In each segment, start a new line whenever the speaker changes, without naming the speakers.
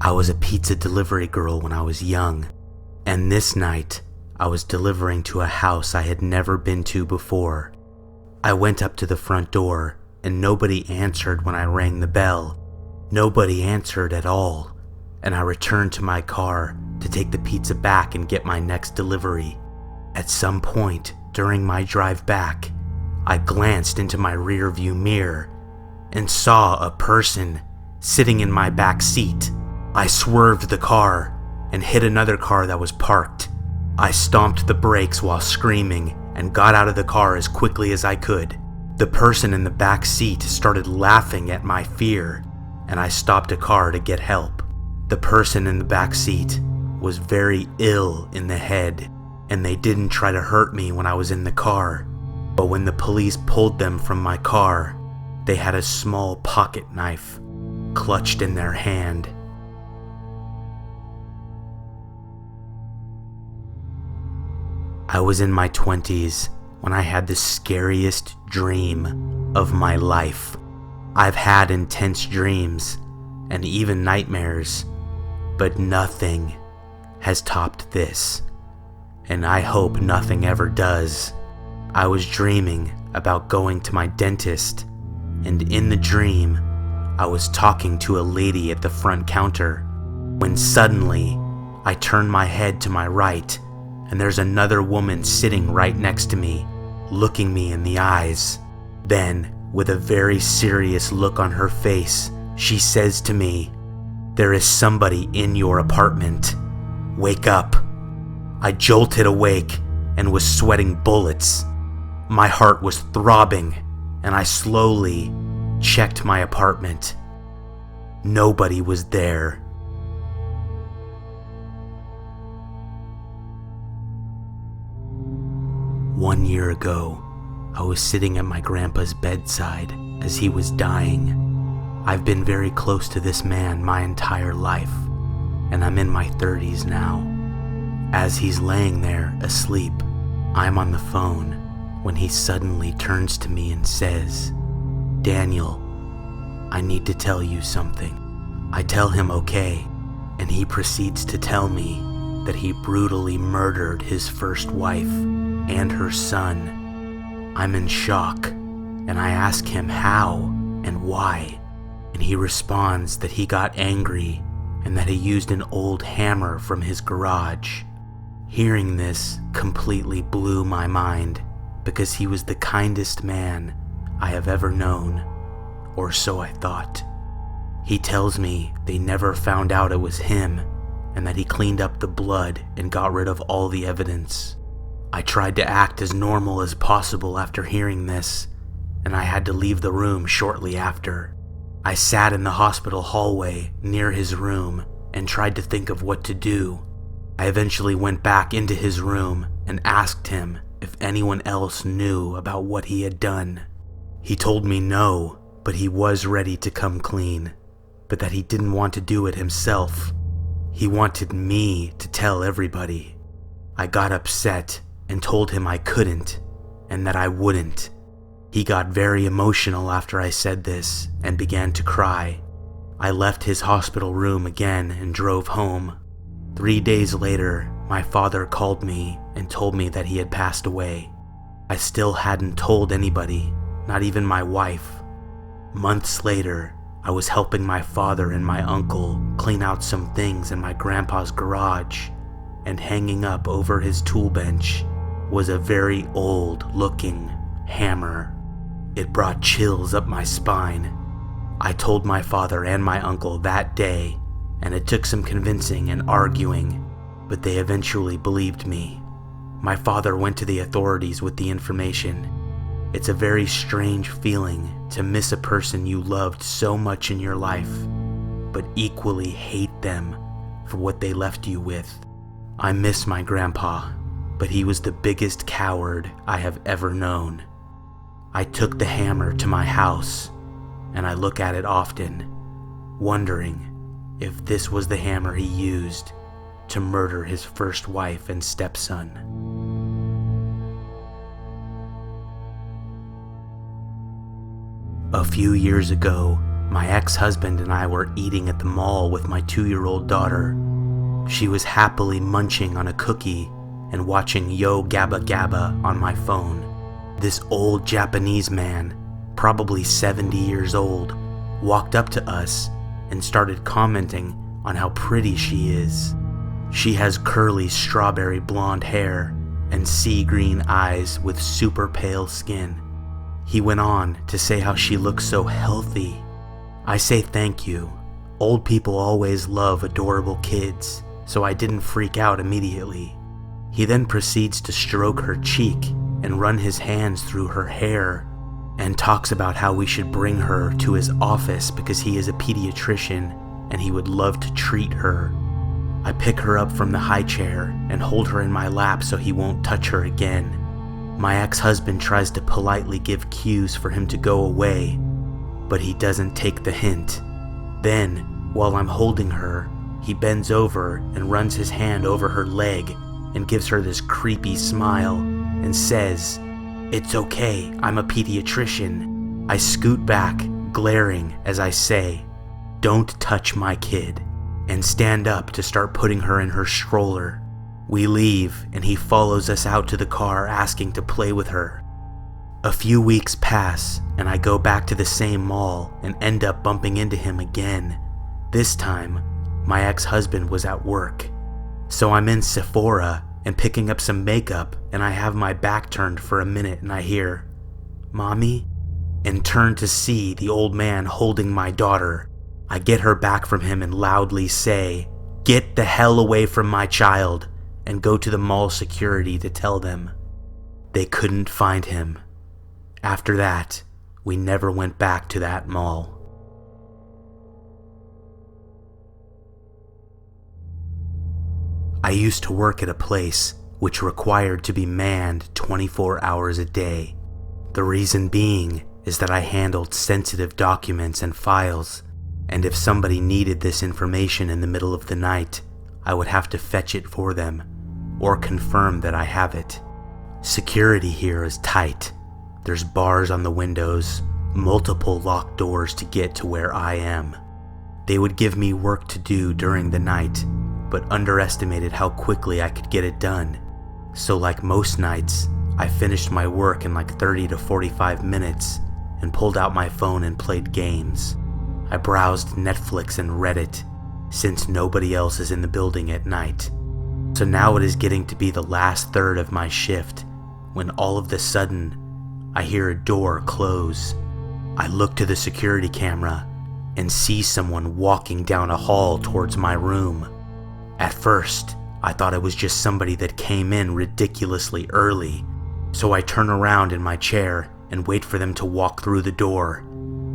I was a pizza delivery girl when I was young, and this night I was delivering to a house I had never been to before. I went up to the front door and nobody answered when I rang the bell. Nobody answered at all, and I returned to my car to take the pizza back and get my next delivery. At some point during my drive back, I glanced into my rearview mirror and saw a person sitting in my back seat. I swerved the car and hit another car that was parked. I stomped the brakes while screaming and got out of the car as quickly as I could. The person in the back seat started laughing at my fear, and I stopped a car to get help. The person in the back seat was very ill in the head, and they didn't try to hurt me when I was in the car. But when the police pulled them from my car, they had a small pocket knife clutched in their hand. I was in my 20s when I had the scariest dream of my life. I've had intense dreams and even nightmares, but nothing has topped this, and I hope nothing ever does. I was dreaming about going to my dentist, and in the dream, I was talking to a lady at the front counter, when suddenly I turned my head to my right, and there's another woman sitting right next to me, looking me in the eyes. Then, with a very serious look on her face, she says to me, "There is somebody in your apartment. Wake up." I jolted awake and was sweating bullets. My heart was throbbing, and I slowly checked my apartment. Nobody was there. One year ago, I was sitting at my grandpa's bedside as he was dying. I've been very close to this man my entire life, and I'm in my 30s now. As he's laying there asleep, I'm on the phone when he suddenly turns to me and says, "Daniel, I need to tell you something." I tell him okay, and he proceeds to tell me that he brutally murdered his first wife and her son. I'm in shock, and I ask him how and why, and he responds that he got angry and that he used an old hammer from his garage. Hearing this completely blew my mind, because he was the kindest man I have ever known, or so I thought. He tells me they never found out it was him, and that he cleaned up the blood and got rid of all the evidence. I tried to act as normal as possible after hearing this, and I had to leave the room shortly after. I sat in the hospital hallway near his room and tried to think of what to do. I eventually went back into his room and asked him if anyone else knew about what he had done. He told me no, but he was ready to come clean, but that he didn't want to do it himself. He wanted me to tell everybody. I got upset and told him I couldn't, and that I wouldn't. He got very emotional after I said this and began to cry. I left his hospital room again and drove home. 3 days later, my father called me and told me that he had passed away. I still hadn't told anybody, not even my wife. Months later, I was helping my father and my uncle clean out some things in my grandpa's garage, and hanging up over his tool bench was a very old-looking hammer. It brought chills up my spine. I told my father and my uncle that day, and it took some convincing and arguing, but they eventually believed me. My father went to the authorities with the information. It's a very strange feeling to miss a person you loved so much in your life, but equally hate them for what they left you with. I miss my grandpa, but he was the biggest coward I have ever known. I took the hammer to my house, and I look at it often, wondering if this was the hammer he used to murder his first wife and stepson. A few years ago, My ex-husband and I were eating at the mall with my 2-year-old daughter. She was happily munching on a cookie and watching Yo Gabba Gabba on my phone. This old Japanese man, probably 70 years old, walked up to us and started commenting on how pretty she is. She has curly strawberry blonde hair and sea green eyes with super pale skin. He went on to say how she looks so healthy. I say thank you. Old people always love adorable kids, so I didn't freak out immediately. He then proceeds to stroke her cheek and run his hands through her hair and talks about how we should bring her to his office because he is a pediatrician and he would love to treat her. I pick her up from the high chair and hold her in my lap so he won't touch her again. My ex-husband tries to politely give cues for him to go away, but he doesn't take the hint. Then, while I'm holding her, he bends over and runs his hand over her leg and gives her this creepy smile and says, "It's okay, I'm a pediatrician." I scoot back, glaring as I say, "Don't touch my kid," and stand up to start putting her in her stroller. We leave and he follows us out to the car asking to play with her. A few weeks pass and I go back to the same mall and end up bumping into him again. This time, my ex-husband was at work. So I'm in Sephora and picking up some makeup and I have my back turned for a minute and I hear, "Mommy?" and turn to see the old man holding my daughter. I get her back from him and loudly say, "Get the hell away from my child," and go to the mall security to tell them. They couldn't find him. After that, we never went back to that mall. I used to work at a place which required to be manned 24 hours a day. The reason being is that I handled sensitive documents and files, and if somebody needed this information in the middle of the night, I would have to fetch it for them, or confirm that I have it. Security here is tight. There's bars on the windows, multiple locked doors to get to where I am. They would give me work to do during the night, but underestimated how quickly I could get it done. So like most nights, I finished my work in like 30 to 45 minutes and pulled out my phone and played games. I browsed Netflix and Reddit, since nobody else is in the building at night. So now it is getting to be the last third of my shift, when all of a sudden, I hear a door close. I look to the security camera and see someone walking down a hall towards my room. At first, I thought it was just somebody that came in ridiculously early, so I turn around in my chair and wait for them to walk through the door.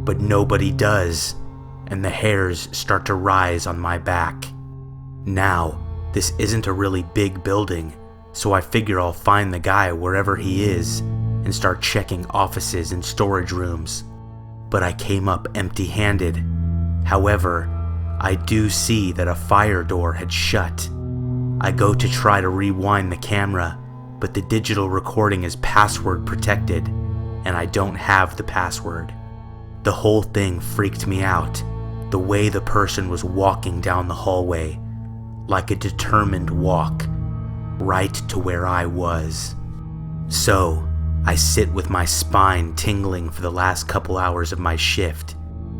But nobody does, and the hairs start to rise on my back. Now, this isn't a really big building, so I figure I'll find the guy wherever he is and start checking offices and storage rooms. But I came up empty-handed. However, I do see that a fire door had shut. I go to try to rewind the camera, but the digital recording is password protected, and I don't have the password. The whole thing freaked me out, the way the person was walking down the hallway, like a determined walk, right to where I was. So, I sit with my spine tingling for the last couple hours of my shift,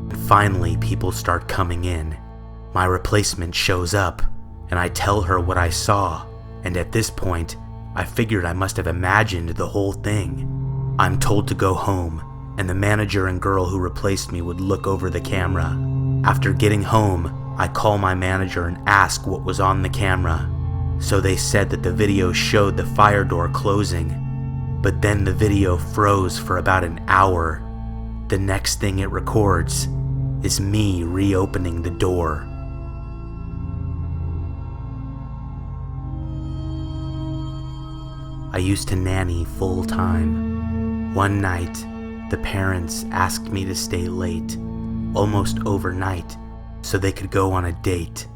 and finally people start coming in. My replacement shows up, and I tell her what I saw, and at this point, I figured I must have imagined the whole thing. I'm told to go home, and the manager and girl who replaced me would look over the camera. After getting home, I call my manager and ask what was on the camera. So they said that the video showed the fire door closing, but then the video froze for about an hour. The next thing it records is me reopening the door. I used to nanny full time. One night, the parents asked me to stay late, almost overnight, so they could go on a date.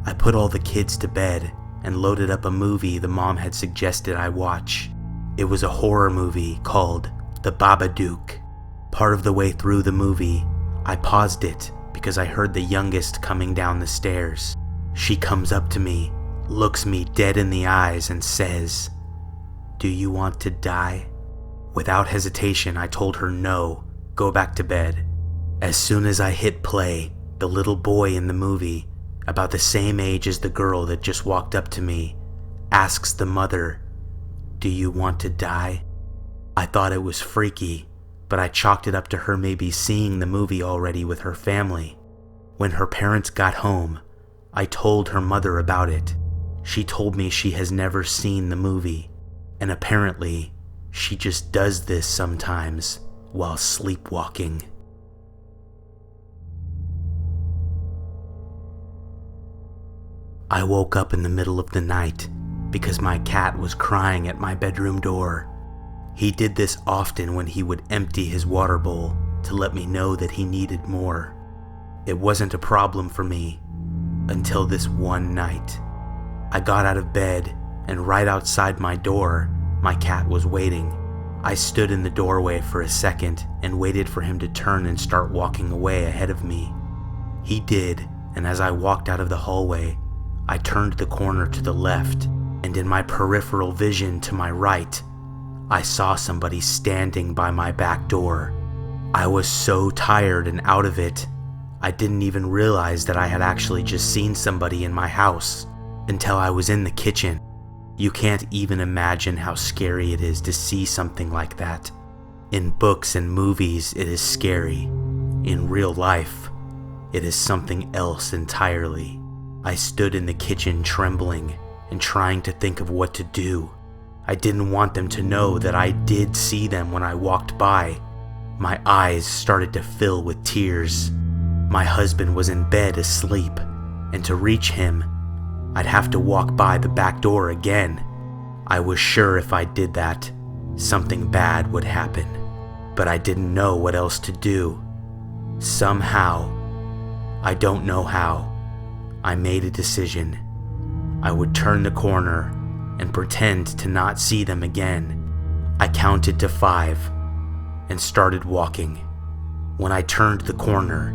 I put all the kids to bed and loaded up a movie the mom had suggested I watch. It was a horror movie called The Babadook. Part of the way through the movie, I paused it because I heard the youngest coming down the stairs. She comes up to me, looks me dead in the eyes, and says, "Do you want to die?" Without hesitation, I told her no, go back to bed. As soon as I hit play, the little boy in the movie, about the same age as the girl that just walked up to me, asks the mother, "Do you want to die?" I thought it was freaky, but I chalked it up to her maybe seeing the movie already with her family. When her parents got home, I told her mother about it. She told me she has never seen the movie, and apparently she just does this sometimes while sleepwalking. I woke up in the middle of the night because my cat was crying at my bedroom door. He did this often when he would empty his water bowl to let me know that he needed more. It wasn't a problem for me until this one night. I got out of bed, and right outside my door, my cat was waiting. I stood in the doorway for a second and waited for him to turn and start walking away ahead of me. He did, and as I walked out of the hallway, I turned the corner to the left, and in my peripheral vision to my right, I saw somebody standing by my back door. I was so tired and out of it, I didn't even realize that I had actually just seen somebody in my house until I was in the kitchen. You can't even imagine how scary it is to see something like that. In books and movies, it is scary. In real life, it is something else entirely. I stood in the kitchen trembling and trying to think of what to do. I didn't want them to know that I did see them when I walked by. My eyes started to fill with tears. My husband was in bed asleep, and to reach him, I'd have to walk by the back door again. I was sure if I did that, something bad would happen, but I didn't know what else to do. Somehow, I don't know how, I made a decision. I would turn the corner and pretend to not see them again. I counted to 5 and started walking. When I turned the corner,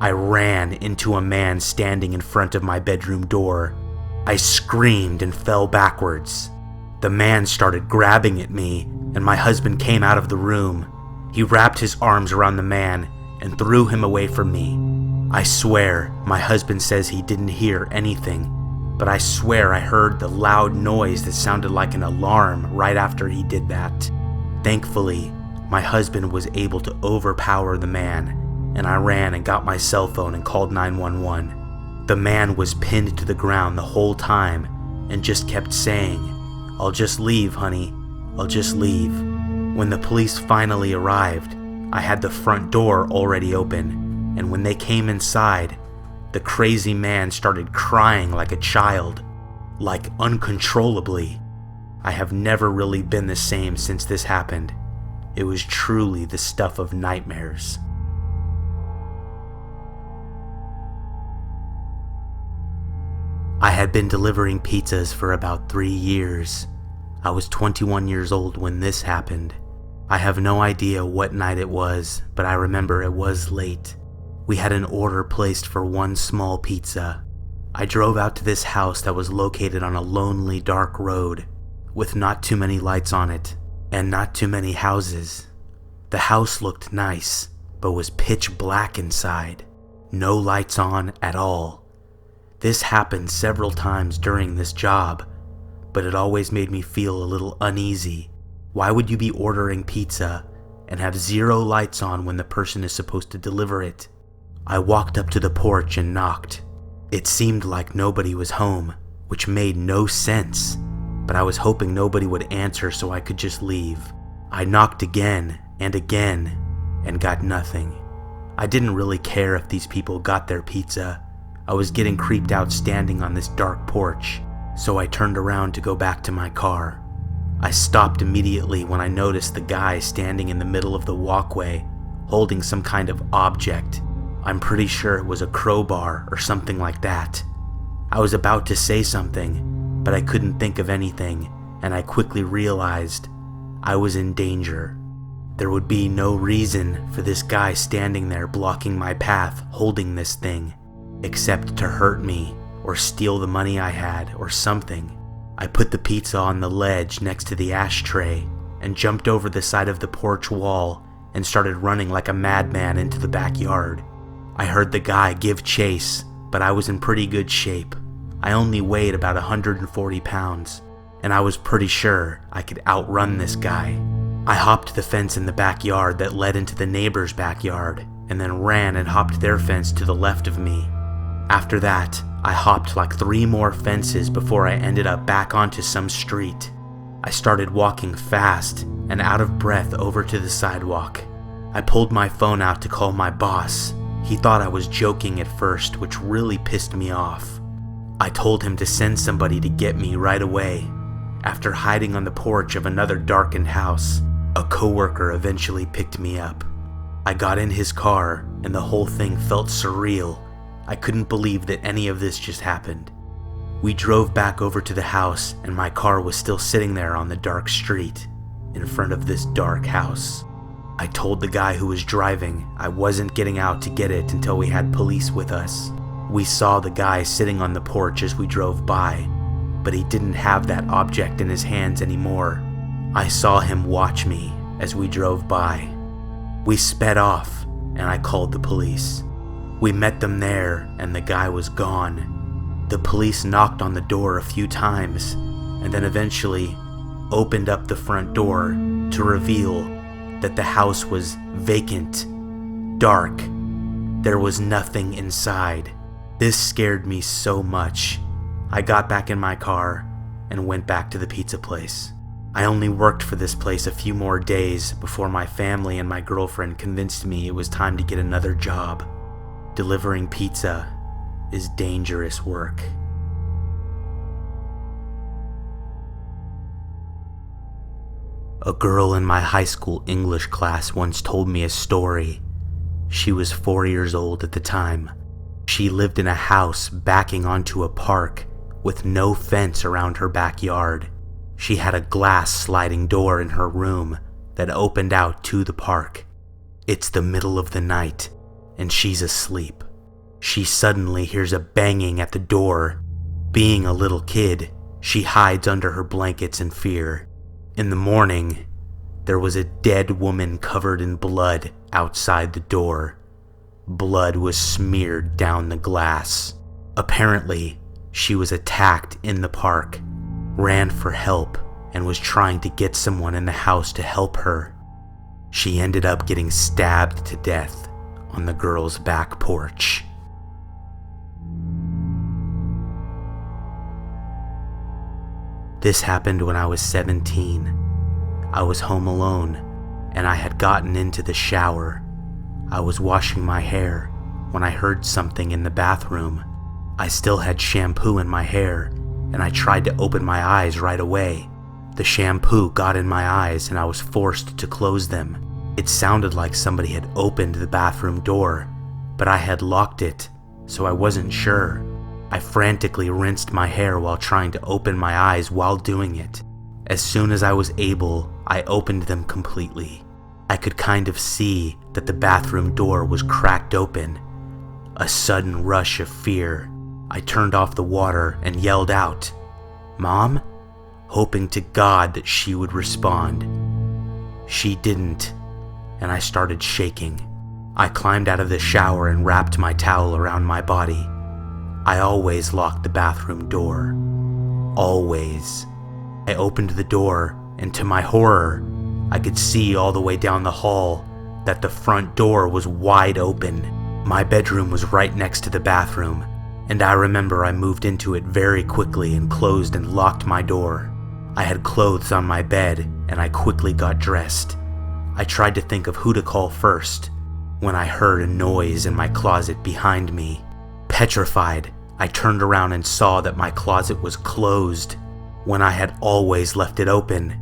I ran into a man standing in front of my bedroom door. I screamed and fell backwards. The man started grabbing at me, and my husband came out of the room. He wrapped his arms around the man and threw him away from me. I swear my husband says he didn't hear anything, but I swear I heard the loud noise that sounded like an alarm right after he did that. Thankfully, my husband was able to overpower the man, and I ran and got my cell phone and called 911. The man was pinned to the ground the whole time and just kept saying, "I'll just leave, honey, I'll just leave." When the police finally arrived, I had the front door already open, and when they came inside, the crazy man started crying like a child, like uncontrollably. I have never really been the same since this happened. It was truly the stuff of nightmares. I had been delivering pizzas for about 3 years. I was 21 years old when this happened. I have no idea what night it was, but I remember it was late. We had an order placed for 1 small pizza. I drove out to this house that was located on a lonely, dark road, with not too many lights on it, and not too many houses. The house looked nice, but was pitch black inside. No lights on at all. This happened several times during this job, but it always made me feel a little uneasy. Why would you be ordering pizza and have 0 lights on when the person is supposed to deliver it? I walked up to the porch and knocked. It seemed like nobody was home, which made no sense, but I was hoping nobody would answer so I could just leave. I knocked again and got nothing. I didn't really care if these people got their pizza. I was getting creeped out standing on this dark porch, so I turned around to go back to my car. I stopped immediately when I noticed the guy standing in the middle of the walkway, holding some kind of object. I'm pretty sure it was a crowbar or something like that. I was about to say something, but I couldn't think of anything, and I quickly realized I was in danger. There would be no reason for this guy standing there blocking my path holding this thing, except to hurt me or steal the money I had or something. I put the pizza on the ledge next to the ashtray and jumped over the side of the porch wall and started running like a madman into the backyard. I heard the guy give chase, but I was in pretty good shape. I only weighed about 140 pounds, and I was pretty sure I could outrun this guy. I hopped the fence in the backyard that led into the neighbor's backyard, and then ran and hopped their fence to the left of me. After that, I hopped like 3 more fences before I ended up back onto some street. I started walking fast and out of breath over to the sidewalk. I pulled my phone out to call my boss. He thought I was joking at first, which really pissed me off. I told him to send somebody to get me right away. After hiding on the porch of another darkened house, a coworker eventually picked me up. I got in his car and the whole thing felt surreal. I couldn't believe that any of this just happened. We drove back over to the house and my car was still sitting there on the dark street in front of this dark house. I told the guy who was driving I wasn't getting out to get it until we had police with us. We saw the guy sitting on the porch as we drove by, but he didn't have that object in his hands anymore. I saw him watch me as we drove by. We sped off and I called the police. We met them there and the guy was gone. The police knocked on the door a few times and then eventually opened up the front door to reveal that the house was vacant, dark. There was nothing inside. This scared me so much. I got back in my car and went back to the pizza place. I only worked for this place a few more days before my family and my girlfriend convinced me it was time to get another job. Delivering pizza is dangerous work. A girl in my high school English class once told me a story. She was 4 years old at the time. She lived in a house backing onto a park with no fence around her backyard. She had a glass sliding door in her room that opened out to the park. It's the middle of the night, and she's asleep. She suddenly hears a banging at the door. Being a little kid, she hides under her blankets in fear. In the morning, there was a dead woman covered in blood outside the door. Blood was smeared down the glass. Apparently, she was attacked in the park, ran for help, and was trying to get someone in the house to help her. She ended up getting stabbed to death on the girl's back porch. This happened when I was 17. I was home alone, and I had gotten into the shower. I was washing my hair when I heard something in the bathroom. I still had shampoo in my hair, and I tried to open my eyes right away. The shampoo got in my eyes, and I was forced to close them. It sounded like somebody had opened the bathroom door, but I had locked it, so I wasn't sure. I frantically rinsed my hair while trying to open my eyes while doing it. As soon as I was able, I opened them completely. I could kind of see that the bathroom door was cracked open. A sudden rush of fear. I turned off the water and yelled out, "Mom?" hoping to God that she would respond. She didn't, and I started shaking. I climbed out of the shower and wrapped my towel around my body. I always locked the bathroom door. Always. I opened the door, and to my horror, I could see all the way down the hall that the front door was wide open. My bedroom was right next to the bathroom, and I remember I moved into it very quickly and closed and locked my door. I had clothes on my bed, and I quickly got dressed. I tried to think of who to call first, when I heard a noise in my closet behind me. Petrified, I turned around and saw that my closet was closed when I had always left it open.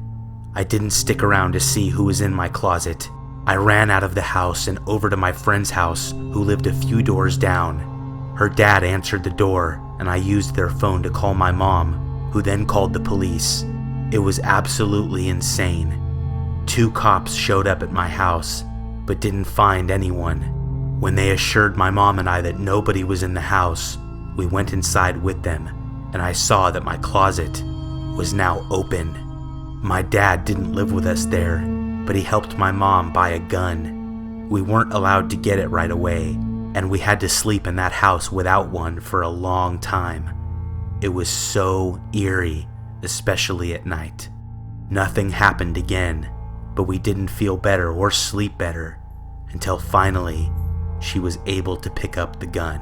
I didn't stick around to see who was in my closet. I ran out of the house and over to my friend's house, who lived a few doors down. Her dad answered the door, and I used their phone to call my mom, who then called the police. It was absolutely insane. 2 cops showed up at my house, but didn't find anyone. When they assured my mom and I that nobody was in the house, we went inside with them, and I saw that my closet was now open. My dad didn't live with us there, but he helped my mom buy a gun. We weren't allowed to get it right away, and we had to sleep in that house without one for a long time. It was so eerie, especially at night. Nothing happened again, but we didn't feel better or sleep better until finally she was able to pick up the gun.